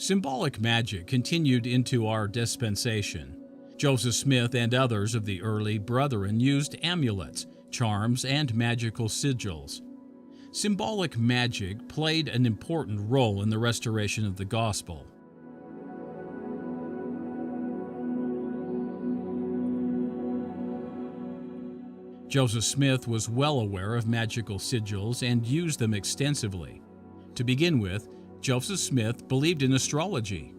Symbolic magic continued into our dispensation. Joesph Smith and others of the early brethren used amulets, charms, and magical sigils. Symbolic magic played an important role in the restoration of the gospel. Joesph Smith was well aware of magical sigils and used them extensively. To begin with, Joesph Smith believed in astrology.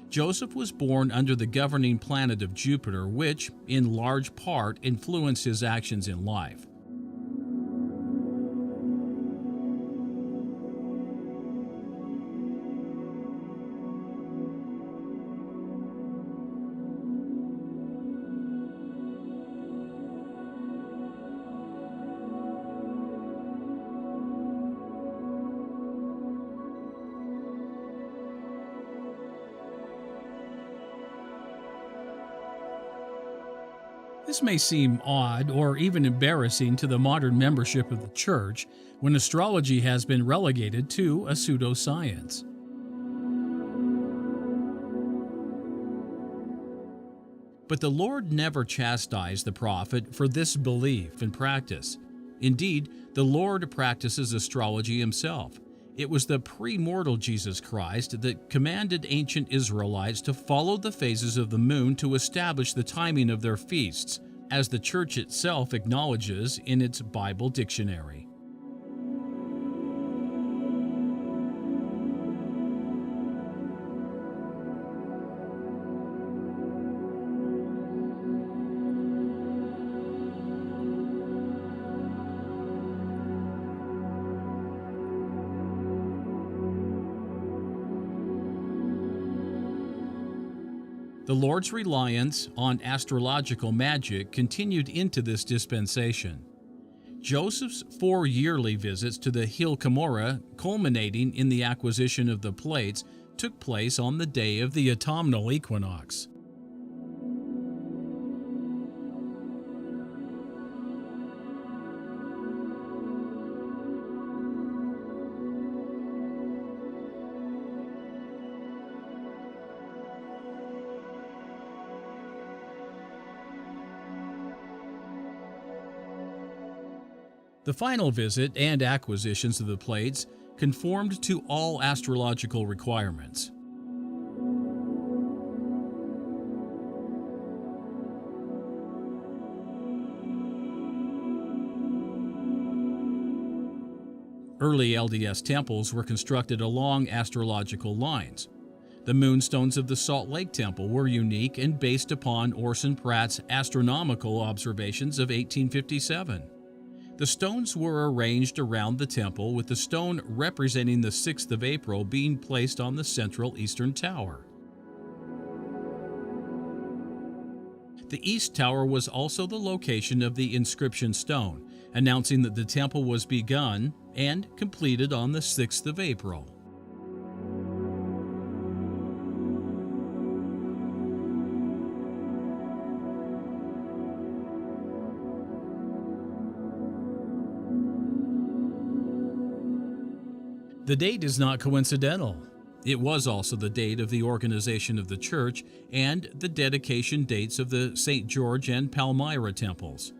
Joesph was born under the governing planet of Jupiter, which, in large part, influenced his actions in life. This may seem odd or even embarrassing to the modern membership of the Church when astrology has been relegated to a pseudoscience. But the Lord never chastised the prophet for this belief and practice. Indeed, the Lord practices astrology himself. It was the pre-mortal Jesus Christ that commanded ancient Israelites to follow the phases of the moon to establish the timing of their feasts, as the Church itself acknowledges in its Bible dictionary. The Lord's reliance on astrological magic continued into this dispensation. Joseph's 4 yearly visits to the hill Cumorah, culminating in the acquisition of the plates, took place on the day of the autumnal equinox. The final visit and acquisitions of the plates conformed to all astrological requirements. Early LDS temples were constructed along astrological lines. The moonstones of the Salt Lake Temple were unique and based upon Orson Pratt's astronomical observations of 1857. The stones were arranged around the temple, with the stone representing the 6th of April being placed on the central eastern tower. The east tower was also the location of the inscription stone, announcing that the temple was begun and completed on the 6th of April. The date is not coincidental. It was also the date of the organization of the church and the dedication dates of the St. George and Palmyra temples.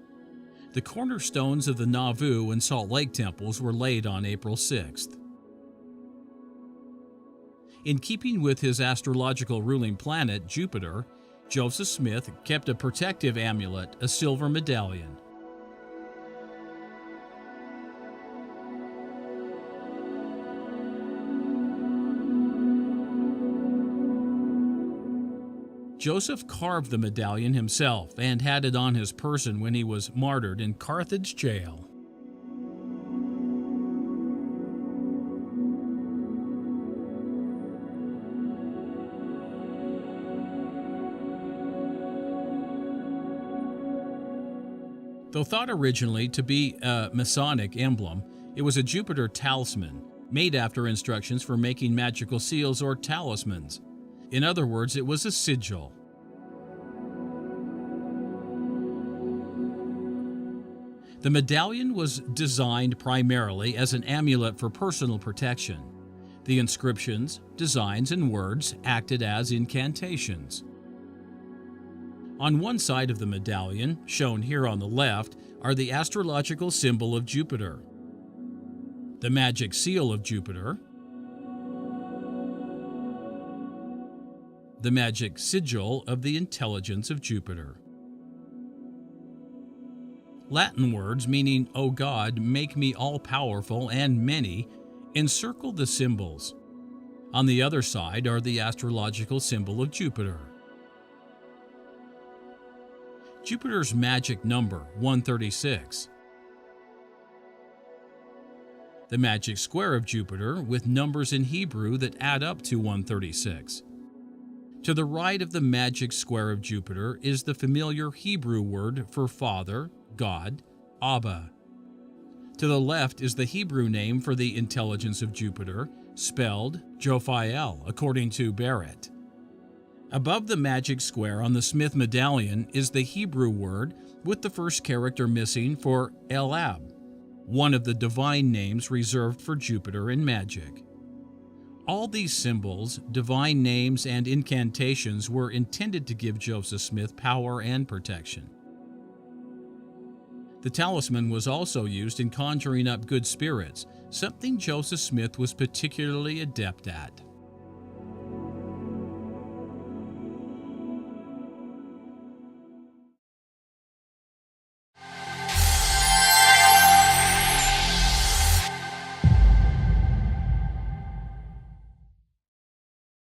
The cornerstones of the Nauvoo and Salt Lake temples were laid on April 6th. In keeping with his astrological ruling planet, Jupiter, Joesph Smith kept a protective amulet, a silver medallion. Joesph carved the medallion himself and had it on his person when he was martyred in Carthage jail. Though thought originally to be a Masonic emblem, it was a Jupiter talisman, made after instructions for making magical seals or talismans. In other words, it was a sigil. The medallion was designed primarily as an amulet for personal protection. The inscriptions, designs, and words acted as incantations. On one side of the medallion, shown here on the left, are the astrological symbol of Jupiter, the magic seal of Jupiter, the magic sigil of the intelligence of Jupiter. Latin words meaning, "O God, make me all-powerful and many," encircle the symbols. On the other side are the astrological symbol of Jupiter. Jupiter's magic number, 136. The magic square of Jupiter with numbers in Hebrew that add up to 136. To the right of the magic square of Jupiter is the familiar Hebrew word for Father, God, Abba. To the left is the Hebrew name for the intelligence of Jupiter, spelled Jophiel, according to Barrett. Above the magic square on the Smith medallion is the Hebrew word with the first character missing for Elab, one of the divine names reserved for Jupiter in magic. All these symbols, divine names, and incantations were intended to give Joesph Smith power and protection. The talisman was also used in conjuring up good spirits, something Joesph Smith was particularly adept at.